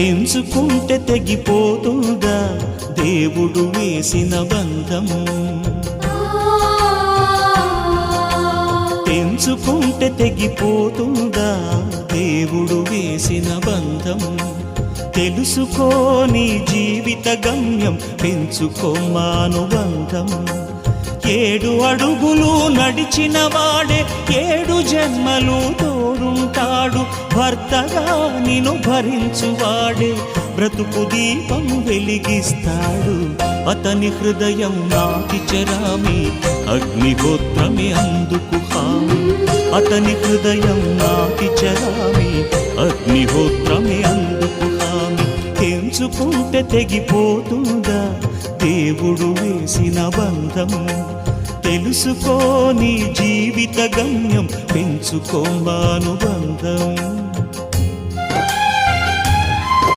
తెంచుకుంటే తెగిపోతుందా దేవుడు వేసిన బంధం? తెంచుకుంటే తెగిపోతుందా దేవుడు వేసిన బంధం? తెలుసుకోని జీవిత గమ్యం, పెంచుకోమానుబంధం. 7 అడుగులు నడిచిన వాడే 7 జన్మలు తోడుంటాడు. భర్తగా నిన్ను భరించువాడే బ్రతుకు దీపం వెలిగిస్తాడు. అతని హృదయం నాటి చెరామి, అగ్నిహోత్రమే అందుకు హామీ. అతని హృదయం నాటి చెరామి, అగ్నిహోత్రమే అందుకు హామీ. తెంచుకుంటే తెగిపోతుందా దేవుడు వేసిన బంధం? తెలుసుకోని జీవిత గమ్యం, పెంచుకోమానుబంధం.